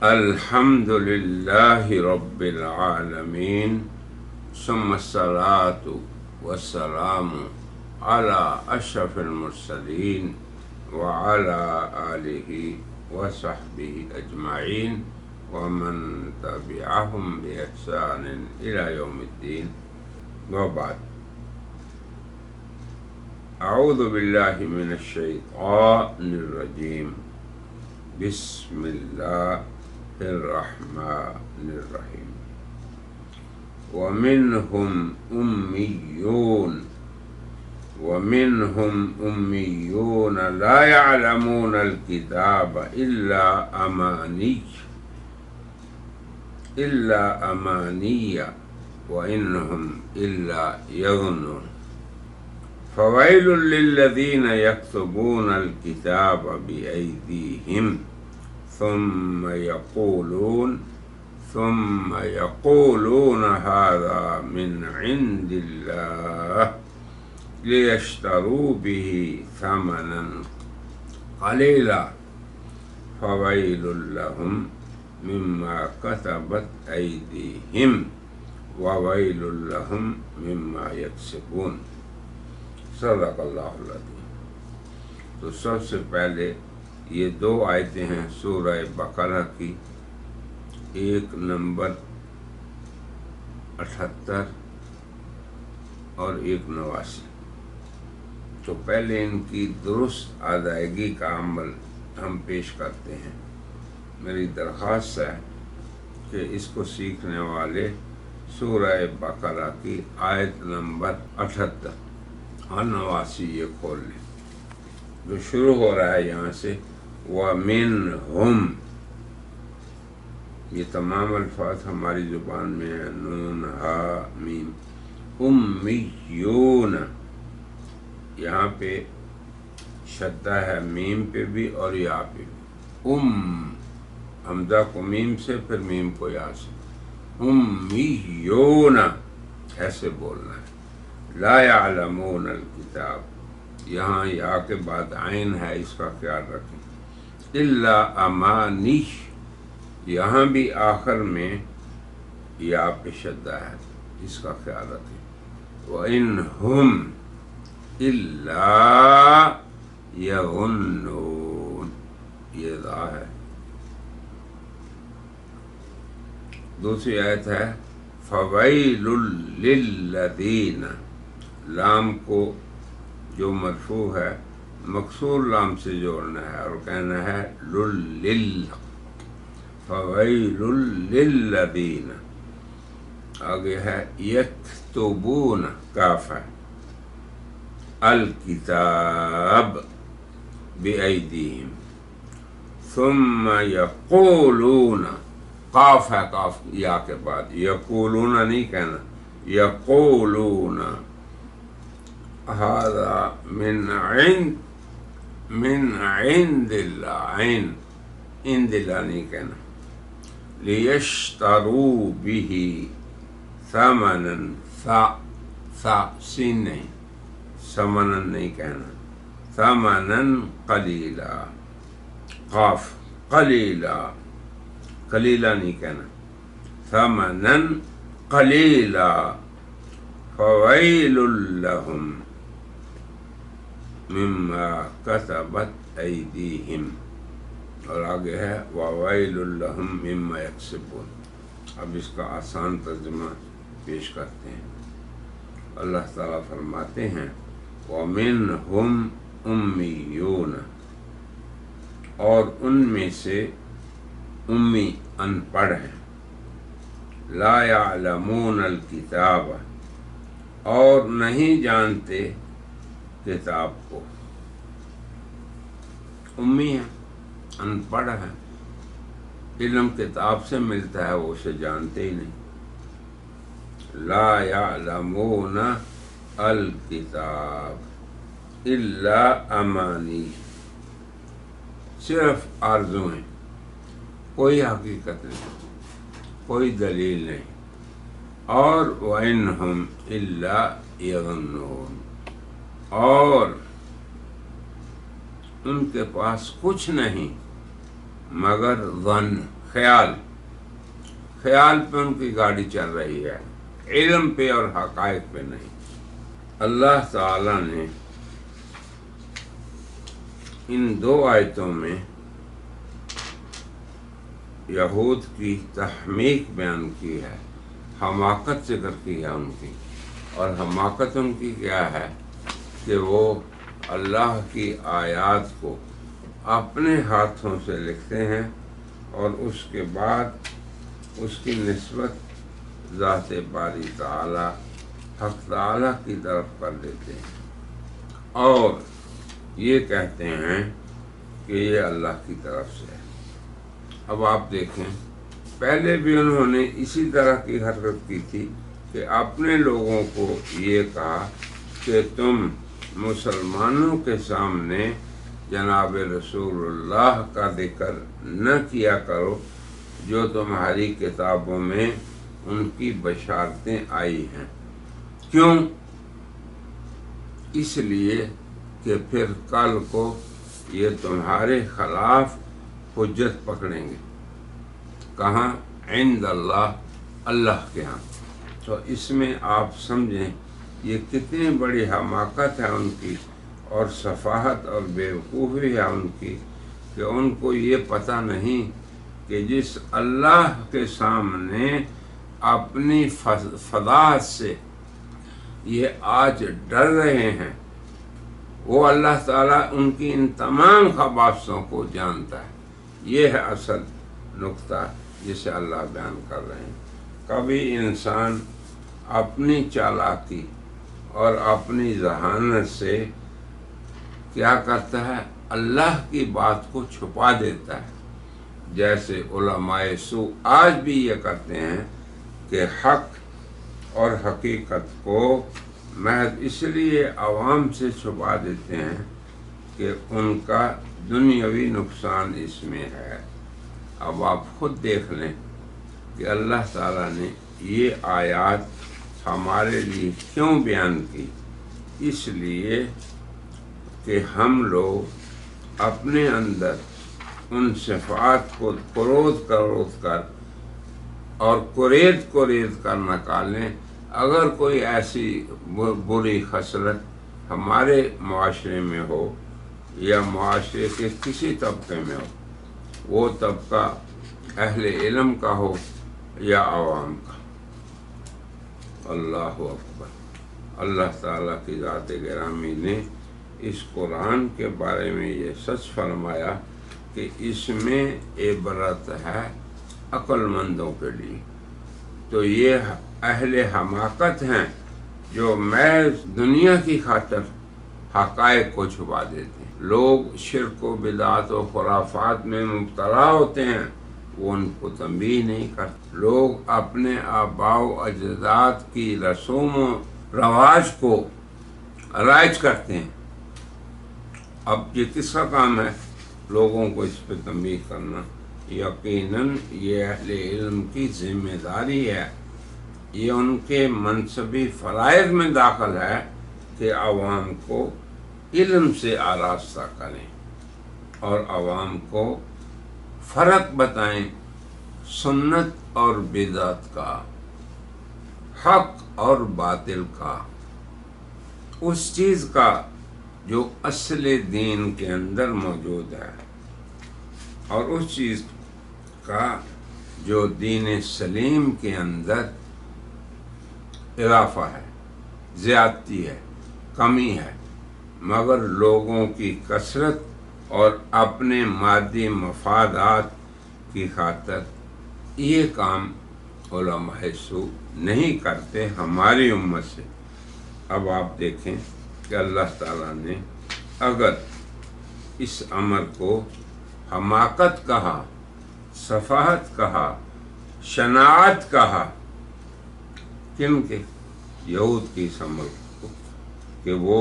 الحمد لله رب العالمين، ثم الصلاة والسلام على أشرف المرسلين وعلى آله وصحبه أجمعين ومن تبعهم بإحسان إلى يوم الدين، وبعد. أعوذ بالله من الشيطان الرجيم. بسم الله الرحمن الرحيم. ومنهم أميون لا يعلمون الكتاب إلا أماني وإنهم إلا يظنون. فويل للذين يكتبون الكتاب بأيديهم ثم يقولون هذا من عند الله ليشتروا به ثمنا قليلا فويل لهم مما كتبت أيديهم وويل لهم مما يكسبون. صدق اللہ العظیم۔ تو سب سے پہلے یہ دو آیتیں ہیں سورہ بقرہ کی، ایک نمبر 78 اور ایک 89۔ تو پہلے ان کی درست ادائیگی کا عمل ہم پیش کرتے ہیں۔ میری درخواست ہے کہ اس کو سیکھنے والے سورہ بقرہ کی آیت نمبر 78 اور 89 یہ کھول لیں، جو شروع ہو رہا ہے یہاں سے وَمِنْهُمْ۔ یہ تمام الفاظ ہماری زبان میں ہیں، نون ہا میم۔ امیون، یہاں پہ شدہ ہے میم پہ بھی اور یا پہ بھی۔ حمزہ کو میم سے پھر میم کو یا سے، امیون ایسے بولنا ہے۔ لا يعلمون الکتاب، یہاں یا کے بعد عین ہے، اس کا خیال رکھیں۔ الا امانی، یہاں بھی آخر میں یا پہ شدہ ہے، اس کا خیال رکھیں۔ وَإِنْهُمْ إِلَّا يَظُنُّونَ، یہ ذا ہے۔ دوسری آیت ہے فَوَيْلٌ لِلَّذِينَ، لام کو جو مرفوع ہے مکسور لام سے جوڑنا ہے اور کہنا ہے لل، فویل للذین۔ آگے ہے یکتبون، کاف ہے، الکتاب بأیدیہم، ثم یقولون، قاف ہے، کاف یا کے بعد، یقولون نہیں کہنا، یقولون هذا من عند اللہ، عند اللہ نہیں کہنا۔ لیشتروا به ثمنا، ثا سین نہیں، ثمنا نہیں کہنا، ثمنا قلیلا، قاف قلیلا، قلیلا نہیں کہنا، ثمنا قلیلا فویل لهم مما كتبت ایدیہم، اور آگے ہے وویل لهم مما یکسبون۔ اب اس کا آسان ترجمہ پیش کرتے ہیں۔ اللہ تعالیٰ فرماتے ہیں وَمِنْهُمْ أُمِّيُّونَ، اور ان میں سے امی ان پڑھ ہیں، لا يعلمون الکتاب، اور نہیں جانتے کتاب کو۔ امی ہیں، ان پڑھ ہیں، علم کتاب سے ملتا ہے، وہ اسے جانتے ہی نہیں۔ لا یعلمون الکتاب الا امانی، صرف آرزویں، کوئی حقیقت نہیں، کوئی دلیل نہیں۔ اور وَإِنْهُمْ إِلَّا يَظُنُّونَ، اور ان کے پاس کچھ نہیں مگر ظن، خیال پہ ان کی گاڑی چل رہی ہے، علم پہ اور حقائق پہ نہیں۔ اللہ تعالی نے ان 2 آیتوں میں یہود کی تحمیق بیان کی ہے، حماقت ذکر کی ہے ان کی، اور حماقت ان کی کیا ہے کہ وہ اللہ کی آیات کو اپنے ہاتھوں سے لکھتے ہیں اور اس کے بعد اس کی نسبت ذات باری تعالی حق تعالی کی طرف کر دیتے ہیں اور یہ کہتے ہیں کہ یہ اللہ کی طرف سے ہے۔ اب آپ دیکھیں، پہلے بھی انہوں نے اسی طرح کی حرکت کی تھی کہ اپنے لوگوں کو یہ کہا کہ تم مسلمانوں کے سامنے جناب رسول اللہ کا ذکر نہ کیا کرو جو تمہاری کتابوں میں ان کی بشارتیں آئی ہیں۔ کیوں؟ اس لیے کہ پھر کل کو یہ تمہارے خلاف حجت پکڑیں گے۔ کہاں؟ عند اللہ، اللہ کے ہاں۔ تو اس میں آپ سمجھیں یہ کتنی بڑی حماقت ہے ان کی، اور سفاہت اور بیوقوفی ہے ان کی، کہ ان کو یہ پتہ نہیں کہ جس اللہ کے سامنے اپنی فضاحت سے یہ آج ڈر رہے ہیں، وہ اللہ تعالیٰ ان کی ان تمام خباثتوں کو جانتا ہے۔ یہ ہے اصل نقطہ جسے اللہ بیان کر رہے ہیں۔ کبھی انسان اپنی چالاکی اور اپنی ذہانت سے کیا کرتا ہے؟ اللہ کی بات کو چھپا دیتا ہے۔ جیسے علماء سوء آج بھی یہ کرتے ہیں کہ حق اور حقیقت کو محض اس لیے عوام سے چھپا دیتے ہیں کہ ان کا دنیاوی نقصان اس میں ہے۔ اب آپ خود دیکھ لیں کہ اللہ تعالیٰ نے یہ آیات ہمارے لیے کیوں بیان کی؟ اس لیے کہ ہم لوگ اپنے اندر ان صفات کو کرود کر اور کرید کر نکالیں۔ اگر کوئی ایسی بری خصلت ہمارے معاشرے میں ہو یا معاشرے کے کسی طبقے میں ہو، وہ طبقہ اہل علم کا ہو یا عوام کا۔ اللہ اکبر۔ اللہ تعالیٰ کی ذات گرامی نے اس قرآن کے بارے میں یہ سچ فرمایا کہ اس میں عبرت ہے عقل مندوں کے لیے۔ تو یہ اہل حماقت ہیں جو محض دنیا کی خاطر حقائق کو چھپا دیتے ہیں۔ لوگ شرک و بدعت و خرافات میں مبتلا ہوتے ہیں، وہ ان کو تنبیہ نہیں کرتے۔ لوگ اپنے آباء و اجداد کی رسوم و رواج کو رائج کرتے ہیں۔ اب یہ کس کا کام ہے؟ لوگوں کو اس پہ تنبیہ کرنا۔ یقیناً یہ اہل علم کی ذمہ داری ہے، یہ ان کے منصبی فرائض میں داخل ہے کہ عوام کو علم سے آراستہ کریں اور عوام کو فرق بتائیں سنت اور بدعت کا، حق اور باطل کا، اس چیز کا جو اصل دین کے اندر موجود ہے اور اس چیز کا جو دین سلیم کے اندر اضافہ ہے، زیادتی ہے، کمی ہے، مگر لوگوں کی کثرت اور اپنے مادی مفادات کی خاطر یہ کام علماء سوء نہیں کرتے ہماری امت سے۔ اب آپ دیکھیں کہ اللہ تعالیٰ نے اگر اس امر کو حماقت کہا، سفاہت کہا، شناعت کہا، کن کے؟ یہود کی عمل کو، کہ وہ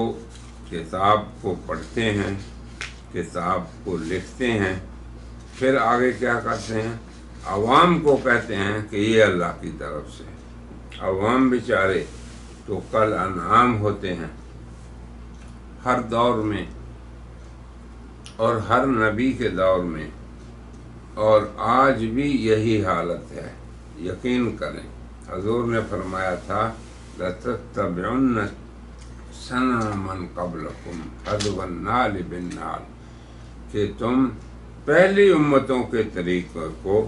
کتاب کو پڑھتے ہیں، کتاب کو لکھتے ہیں، پھر آگے کیا کرتے ہیں؟ عوام کو کہتے ہیں کہ یہ اللہ کی طرف سے۔ عوام بیچارے تو کل انعام ہوتے ہیں۔ ہر دور میں اور ہر نبی کے دور میں اور آج بھی یہی حالت ہے، یقین کریں۔ حضور نے فرمایا تھا لَتَتَّبِعُنَّ سَنَنَ مَنْ قَبْلَكُمْ حَذْوَ النَّعْلِ بِالنَّعْلِ، کہ تم پہلی امتوں کے طریقے کو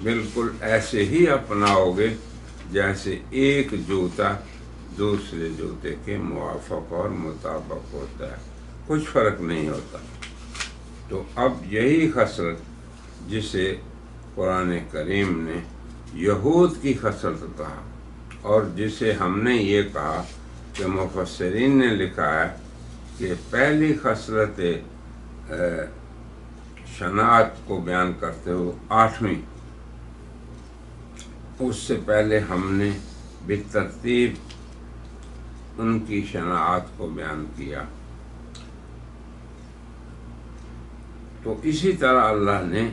بالکل ایسے ہی اپناؤ گے جیسے ایک جوتا دوسرے جوتے کے موافق اور مطابق ہوتا ہے، کچھ فرق نہیں ہوتا۔ تو اب یہی خصلت جسے قرآن کریم نے یہود کی خصلت کہا، اور جسے ہم نے یہ کہا کہ مفسرین نے لکھا ہے کہ پہلی خصلت شناعت کو بیان کرتے ہوئے 8ویں، اس سے پہلے ہم نے بالترتیب ان کی شناعت کو بیان کیا۔ تو اسی طرح اللہ نے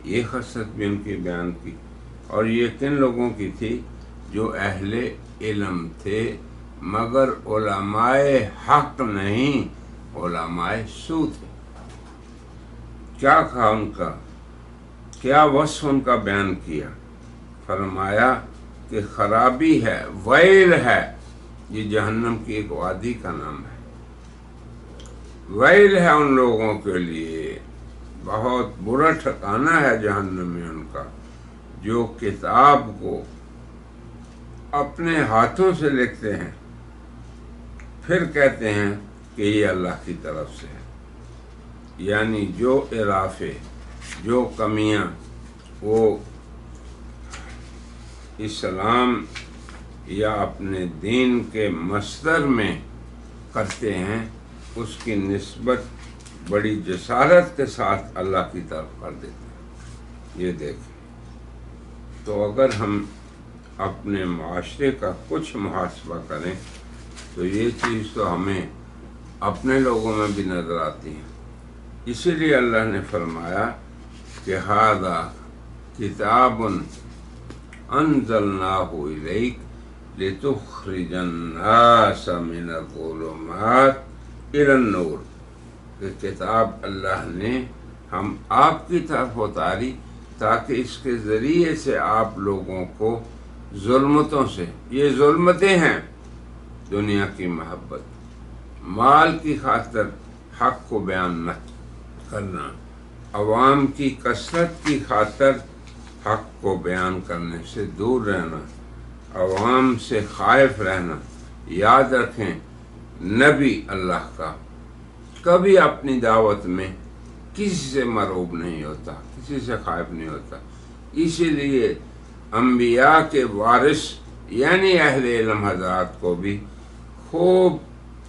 یہ خصلت بھی ان کی بیان کی، اور یہ کن لوگوں کی تھی؟ جو اہل علم تھے مگر علماء حق نہیں، علماء سو تھے۔ کیا کہا ان کا؟ کیا وصف ان کا بیان کیا؟ فرمایا کہ خرابی ہے، ویل ہے، یہ جہنم کی ایک وادی کا نام ہے۔ ویل ہے ان لوگوں کے لیے، بہت برا ٹھکانہ ہے جہنم میں ان کا، جو کتاب کو اپنے ہاتھوں سے لکھتے ہیں پھر کہتے ہیں کہ یہ اللہ کی طرف سے ہے۔ یعنی جو اضافے، جو کمیاں وہ اسلام یا اپنے دین کے مصدر میں کرتے ہیں، اس کی نسبت بڑی جسارت کے ساتھ اللہ کی طرف کر دیتے ہیں۔ یہ دیکھیں، تو اگر ہم اپنے معاشرے کا کچھ محاسبہ کریں تو یہ چیز تو ہمیں اپنے لوگوں میں بھی نظر آتی ہے۔ اسی لیے اللہ نے فرمایا کہ ھذا کتاب انزلناہ الیک لتخرج الناس من الظلمات الی النور، کہ کتاب اللہ نے ہم آپ کی طرف اتاری تاکہ اس کے ذریعے سے آپ لوگوں کو ظلمتوں سے، یہ ظلمتیں ہیں، دنیا کی محبت، مال کی خاطر حق کو بیان نہ کرنا، عوام کی کثرت کی خاطر حق کو بیان کرنے سے دور رہنا، عوام سے خائف رہنا۔ یاد رکھیں، نبی اللہ کا کبھی اپنی دعوت میں کسی سے مرعوب نہیں ہوتا، کسی سے خائف نہیں ہوتا۔ اسی لیے انبیاء کے وارث یعنی اہل علم حضرات کو بھی خوب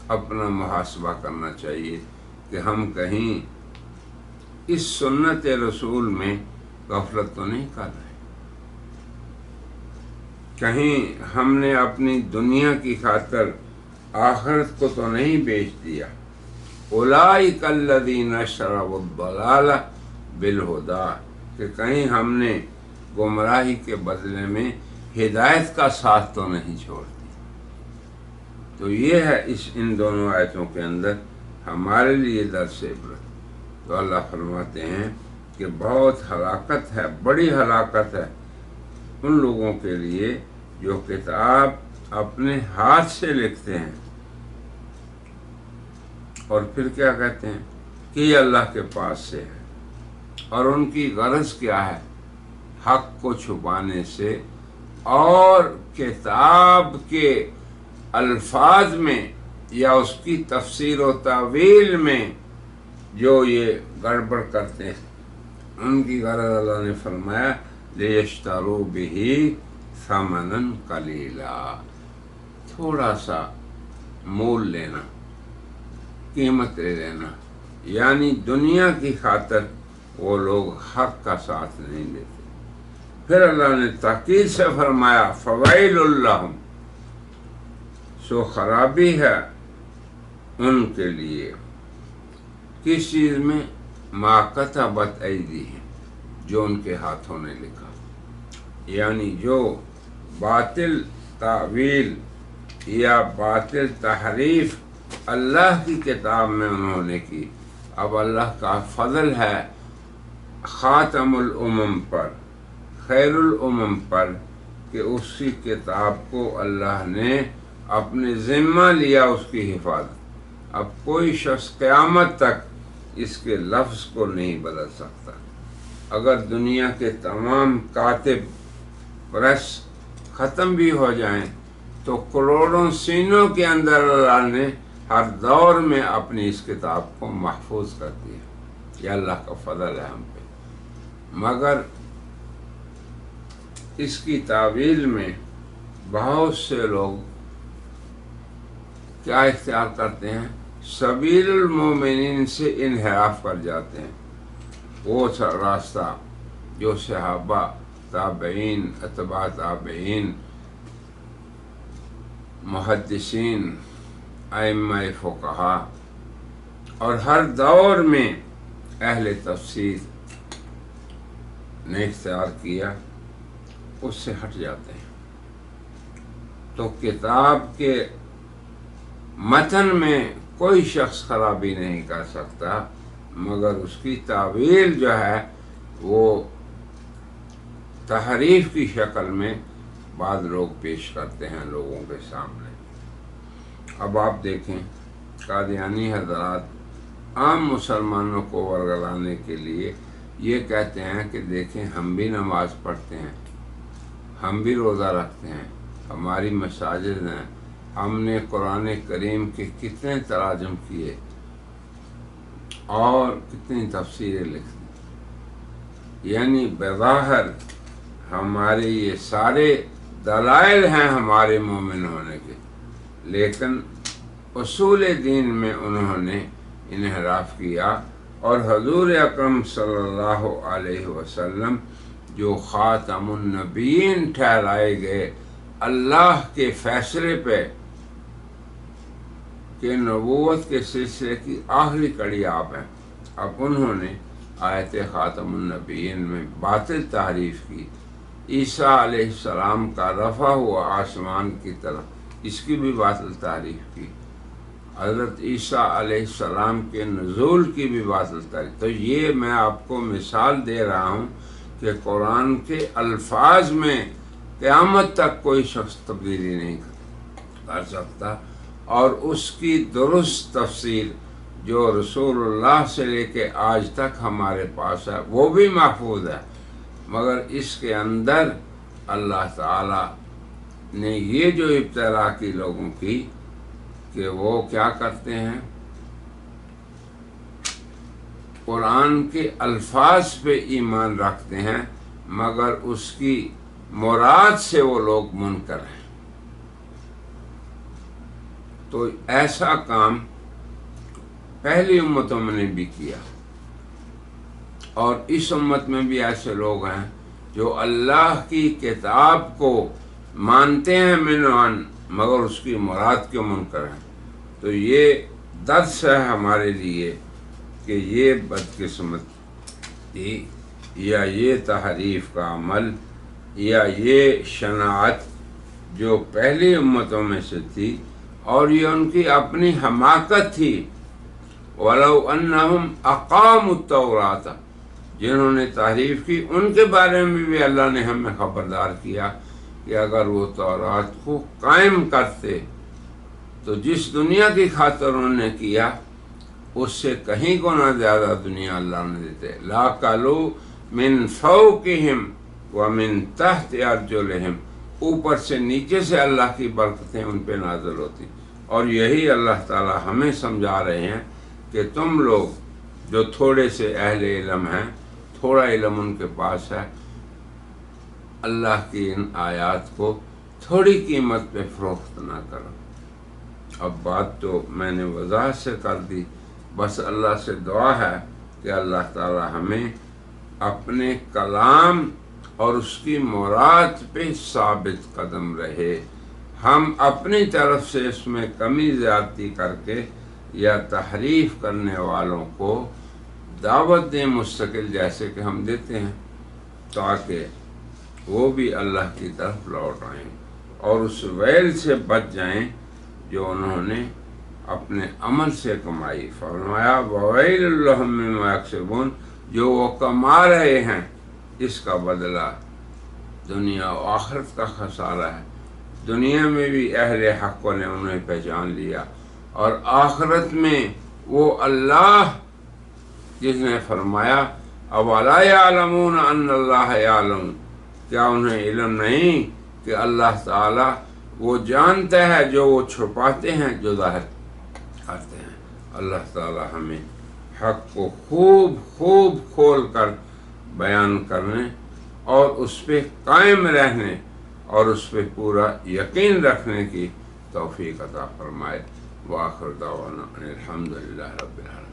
اپنا محاسبہ کرنا چاہیے کہ ہم کہیں اس سنت رسول میں غفلت تو نہیں کر رہے، کہیں ہم نے اپنی دنیا کی خاطر آخرت کو تو نہیں بیچ دیا۔ اولئک الذین اشتروا الضلالہ بالہدیٰ، کہ کہیں ہم نے گمراہی کے بدلے میں ہدایت کا ساتھ تو نہیں چھوڑ دی۔ تو یہ ہے ان دونوں آیتوں کے اندر ہمارے لیے درس عبرت۔ تو اللہ فرماتے ہیں کہ بہت ہلاکت ہے، بڑی ہلاکت ہے ان لوگوں کے لیے جو کتاب اپنے ہاتھ سے لکھتے ہیں اور پھر کیا کہتے ہیں کہ یہ اللہ کے پاس سے ہے، اور ان کی غرض کیا ہے؟ حق کو چھپانے سے اور کتاب کے الفاظ میں یا اس کی تفسیر و تعویل میں جو یہ گڑبڑ کرتے ہیں، ان کی غرض اللہ نے فرمایا لیشتروا بہ ثمنا قلیلا، تھوڑا سا مول لینا، قیمت لے لینا، یعنی دنیا کی خاطر وہ لوگ حق کا ساتھ نہیں دیتے۔ پھر اللہ نے تاکید سے فرمایا فویل لہم، سو خرابی ہے ان کے لیے، کس چیز میں؟ ما کتبت ایدیہم، جو ان کے ہاتھوں نے لکھا، یعنی جو باطل تعویل یا باطل تحریف اللہ کی کتاب میں انہوں نے کی۔ اب اللہ کا فضل ہے خاتم الامم پر، خیر الامم پر، کہ اسی کتاب کو اللہ نے اپنے ذمہ لیا اس کی حفاظت۔ اب کوئی شخص قیامت تک اس کے لفظ کو نہیں بدل سکتا۔ اگر دنیا کے تمام کاتب پریس ختم بھی ہو جائیں تو کروڑوں سینوں کے اندر اللہ نے ہر دور میں اپنی اس کتاب کو محفوظ کر دیا۔ یہ اللہ کا فضل ہے ہم پہ۔ مگر اس کی تعویل میں بہت سے لوگ کیا اختیار کرتے ہیں؟ سبیل المومنین سے انحراف کر جاتے ہیں۔ وہ راستہ جو صحابہ، تابعین، اتباع تابعین، محدثین، ائمہ فقہا اور ہر دور میں اہل تفسیر نے اختیار کیا، اس سے ہٹ جاتے ہیں۔ تو کتاب کے متن میں کوئی شخص خرابی نہیں کر سکتا، مگر اس کی تعویل جو ہے وہ تحریف کی شکل میں بعض لوگ پیش کرتے ہیں لوگوں کے سامنے۔ اب آپ دیکھیں، قادیانی حضرات عام مسلمانوں کو ورگلانے کے لیے یہ کہتے ہیں کہ دیکھیں ہم بھی نماز پڑھتے ہیں، ہم بھی روزہ رکھتے ہیں، ہماری مساجد ہیں، ہم نے قرآن کریم کے کتنے تراجم کیے اور کتنی تفسیریں لکھ دی، یعنی بظاہر ہمارے یہ سارے دلائل ہیں ہمارے مومن ہونے کے، لیکن اصول دین میں انہوں نے انحراف کیا، اور حضور اکرم صلی اللہ علیہ وسلم جو خاتم النبیین ٹھہرائے گئے اللہ کے فیصلے پہ کہ نبوت کے سلسلے کی آخری کڑی آپ ہیں، اب انہوں نے آیت خاتم النبیین میں باطل تعریف کی۔ عیسیٰ علیہ السلام کا رفع ہوا آسمان کی طرف، اس کی بھی باطل تعریف کی۔ حضرت عیسیٰ علیہ السلام کے نزول کی بھی باطل تعریف۔ تو یہ میں آپ کو مثال دے رہا ہوں کہ قرآن کے الفاظ میں قیامت تک کوئی شخص تبدیلی نہیں کر سکتا، اور اس کی درست تفسیر جو رسول اللہ سے لے کے آج تک ہمارے پاس ہے وہ بھی محفوظ ہے، مگر اس کے اندر اللہ تعالی نے یہ جو ابتلا کی لوگوں کی کہ وہ کیا کرتے ہیں، قرآن کے الفاظ پہ ایمان رکھتے ہیں مگر اس کی مراد سے وہ لوگ منکر ہیں۔ تو ایسا کام پہلی امتوں میں نے بھی کیا، اور اس امت میں بھی ایسے لوگ ہیں جو اللہ کی کتاب کو مانتے ہیں منعن مگر اس کی مراد کے منکر ہیں۔ تو یہ درس ہے ہمارے لیے کہ یہ بدقسمتی یا یہ تحریف کا عمل یا یہ شناعت جو پہلی امتوں میں سے تھی، اور یہ ان کی اپنی حماقت تھی، وَلَوْ أَنَّهُمْ أَقَامُوا التَّوْرَاةَ، جنہوں نے تحریف کی ان کے بارے میں بھی اللہ نے ہمیں خبردار کیا کہ اگر وہ تورات کو قائم کرتے تو جس دنیا کی خاطر انہوں نے کیا اس سے کہیں گنا زیادہ دنیا اللہ نے دیتے۔ لَأَكَلُوا مِن فَوْقِهِمْ وَمِن تَحْتِ أَرْجُلِهِمْ، اوپر سے نیچے سے اللہ کی برکتیں ان پہ نازل ہوتی، اور یہی اللہ تعالی ہمیں سمجھا رہے ہیں کہ تم لوگ جو تھوڑے سے اہل علم ہیں، تھوڑا علم ان کے پاس ہے، اللہ کی ان آیات کو تھوڑی قیمت پہ فروخت نہ کرو۔ اب بات تو میں نے وضاحت سے کر دی، بس اللہ سے دعا ہے کہ اللہ تعالی ہمیں اپنے کلام اور اس کی مراد پہ ثابت قدم رہے، ہم اپنی طرف سے اس میں کمی زیادتی کر کے یا تحریف کرنے والوں کو دعوت دیں مستقل، جیسے کہ ہم دیتے ہیں، تاکہ وہ بھی اللہ کی طرف لوٹ آئیں اور اس ویل سے بچ جائیں جو انہوں نے اپنے عمل سے کمائی۔ فرمایا وَوَيْلٌ لَّهُم مِّمَّا يَكْسِبُونَ، جو وہ کما رہے ہیں اس کا بدلہ دنیا و آخرت کا خسارہ ہے۔ دنیا میں بھی اہل حق نے انہیں پہچان لیا، اور آخرت میں وہ اللہ جس نے فرمایا اولا یعلمون ان اللہ یعلم، کیا انہیں علم نہیں کہ اللہ تعالی وہ جانتا ہے جو وہ چھپاتے ہیں، جو ظاہر کرتے ہیں۔ اللہ تعالی ہمیں حق کو خوب خوب کھول کر بیان کرنے اور اس پہ قائم رہنے اور اس پہ پورا یقین رکھنے کی توفیق عطا فرمائے۔ وآخر دعوانا ان الحمد للہ رب العالمین۔